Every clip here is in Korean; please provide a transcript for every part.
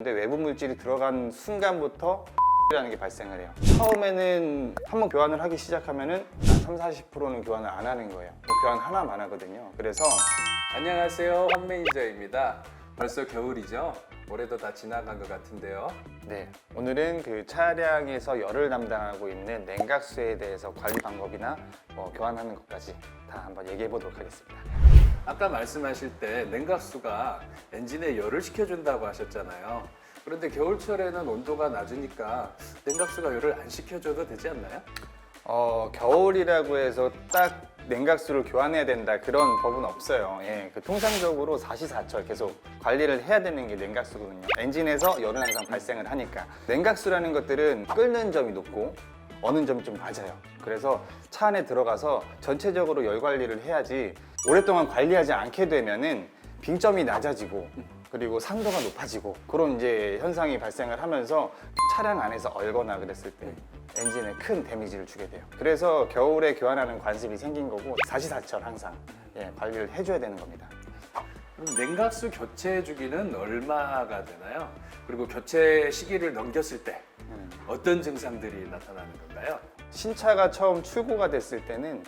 근데 외부 물질이 들어간 순간부터 라는 게 발생을 해요. 처음에는 한번 교환을 하기 시작하면은 한 30-40%는 교환을 안 하는 거예요. 교환 하나만 하거든요. 그래서 안녕하세요, 황 매니저입니다. 벌써 겨울이죠? 올해도 다 지나간 것 같은데요. 네, 오늘은 그 차량에서 열을 담당하고 있는 냉각수에 대해서 관리 방법이나 교환하는 것까지 다 한번 얘기해 보도록 하겠습니다. 아까 말씀하실 때 냉각수가 엔진에 열을 식혀준다고 하셨잖아요. 그런데 겨울철에는 온도가 낮으니까 냉각수가 열을 안 식혀줘도 되지 않나요? 겨울이라고 해서 딱 냉각수를 교환해야 된다 그런 법은 없어요. 예, 통상적으로 사시사철 계속 관리를 해야 되는 게 냉각수거든요. 엔진에서 열은 항상 발생을 하니까. 냉각수라는 것들은 끓는 점이 높고 어는 점이 좀 낮아요. 그래서 차 안에 들어가서 전체적으로 열 관리를 해야지 오랫동안 관리하지 않게 되면은 빙점이 낮아지고 그리고 산도가 높아지고 그런 이제 현상이 발생을 하면서 차량 안에서 얼거나 그랬을 때 엔진에 큰 데미지를 주게 돼요. 그래서 겨울에 교환하는 관습이 생긴 거고 사시사철 항상 관리를 해줘야 되는 겁니다. 그럼 냉각수 교체 주기는 얼마가 되나요? 그리고 교체 시기를 넘겼을 때 어떤 증상들이 나타나는 건가요? 신차가 처음 출고가 됐을 때는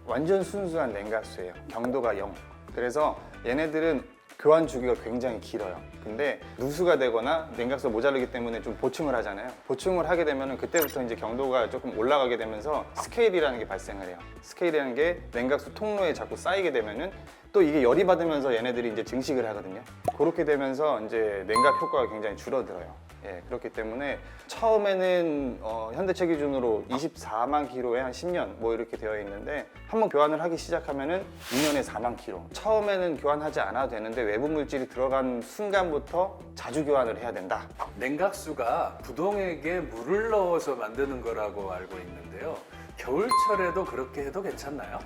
완전 순수한 냉각수예요. 경도가 0. 그래서 얘네들은 교환 주기가 굉장히 길어요. 근데 누수가 되거나 냉각수가 모자르기 때문에 좀 보충을 하잖아요. 보충을 하게 되면 그때부터 이제 경도가 조금 올라가게 되면서 스케일이라는 게 발생을 해요. 스케일이라는 게 냉각수 통로에 자꾸 쌓이게 되면은 또 이게 열이 받으면서 얘네들이 이제 증식을 하거든요. 그렇게 되면서 이제 냉각 효과가 굉장히 줄어들어요. 그렇기 때문에 처음에는 현대차 기준으로 24만 킬로에 한 10년 뭐 이렇게 되어 있는데 한번 교환을 하기 시작하면은 2년에 4만 킬로. 처음에는 교환하지 않아도 되는데 외부 물질이 들어간 순간부터 자주 교환을 해야 된다. 냉각수가 부동액에 물을 넣어서 만드는 거라고 알고 있는데요. 겨울철에도 그렇게 해도 괜찮나요?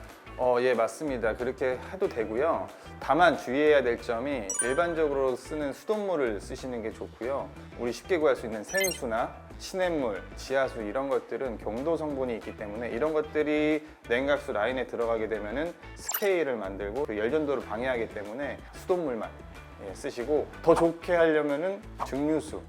예, 맞습니다. 그렇게 해도 되고요. 다만 주의해야 될 점이 일반적으로 쓰는 수돗물을 쓰시는 게 좋고요. 우리 쉽게 구할 수 있는 생수나 시냇물, 지하수 이런 것들은 경도 성분이 있기 때문에 이런 것들이 냉각수 라인에 들어가게 되면은 스케일을 만들고 그 열전도를 방해하기 때문에 수돗물만 쓰시고 더 좋게 하려면은 증류수를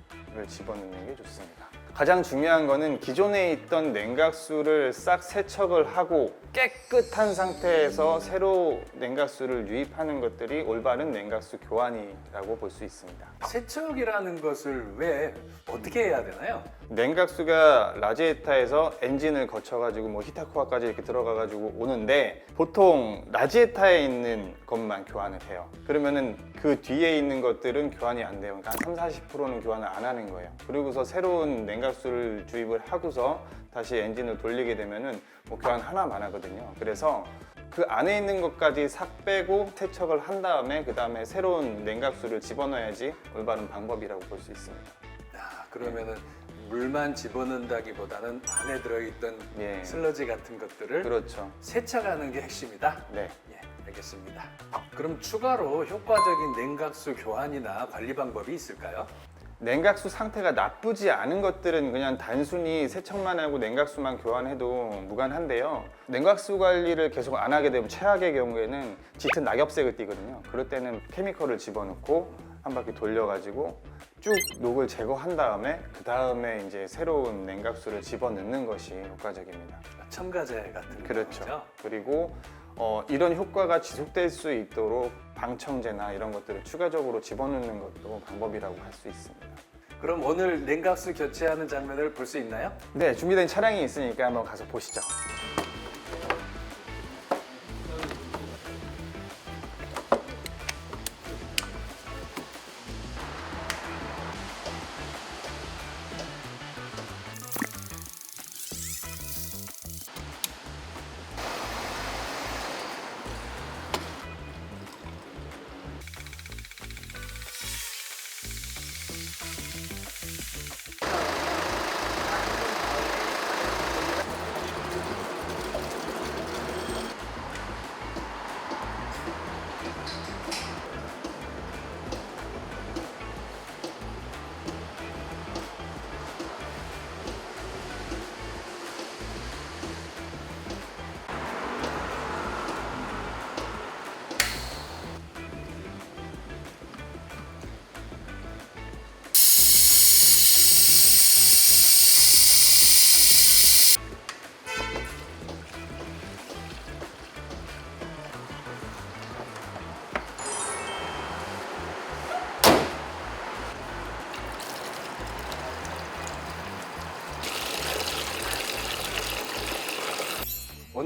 집어넣는 게 좋습니다. 가장 중요한 거는 기존에 있던 냉각수를 싹 세척을 하고 깨끗한 상태에서 새로 냉각수를 유입하는 것들이 올바른 냉각수 교환이라고 볼 수 있습니다. 세척이라는 것을 왜 어떻게 해야 되나요? 냉각수가 라지에타에서 엔진을 거쳐가지고 뭐 히타코아까지 이렇게 들어가가지고 오는데 보통 라지에타에 있는 것만 교환을 해요. 그러면은 그 뒤에 있는 것들은 교환이 안 돼요. 그러니까 한 30-40%는 교환을 안 하는 거예요. 그리고서 새로운 냉각수를 주입을 하고서 다시 엔진을 돌리게 되면은 뭐 교환 하나만 하거든요. 그래서 그 안에 있는 것까지 싹 빼고 세척을 한 다음에 그 다음에 새로운 냉각수를 집어넣어야지 올바른 방법이라고 볼 수 있습니다. 그러면은 물만 집어넣는다기보다는 안에 들어있던 예. 슬러지 같은 것들을 그렇죠. 세척하는 게 핵심이다? 네. 예, 알겠습니다. 그럼 추가로 효과적인 냉각수 교환이나 관리 방법이 있을까요? 냉각수 상태가 나쁘지 않은 것들은 그냥 단순히 세척만 하고 냉각수만 교환해도 무관한데요. 냉각수 관리를 계속 안 하게 되면 최악의 경우에는 짙은 낙엽색을 띠거든요. 그럴 때는 케미컬을 집어넣고 한 바퀴 돌려가지고 쭉 녹을 제거한 다음에 그 다음에 이제 새로운 냉각수를 집어넣는 것이 효과적입니다. 첨가제 같은 그렇죠. 거죠? 그리고 이런 효과가 지속될 수 있도록 방청제나 이런 것들을 추가적으로 집어넣는 것도 방법이라고 할 수 있습니다. 그럼 오늘 냉각수 교체하는 장면을 볼 수 있나요? 네, 준비된 차량이 있으니까 한번 가서 보시죠.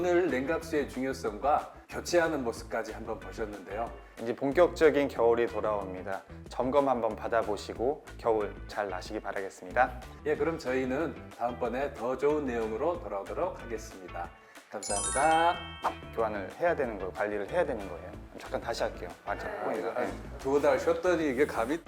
오늘 냉각수의 중요성과 교체하는 모습까지 한번 보셨는데요. 이제 본격적인 겨울이 돌아옵니다. 점검 한번 받아보시고 겨울 잘 나시기 바라겠습니다. 예, 그럼 저희는 다음번에 더 좋은 내용으로 돌아오도록 하겠습니다. 감사합니다. 교환을 해야 되는 거예요. 관리를 해야 되는 거예요. 잠깐 다시 할게요. 맞아. 두어 달 쉬었더니 이게 감이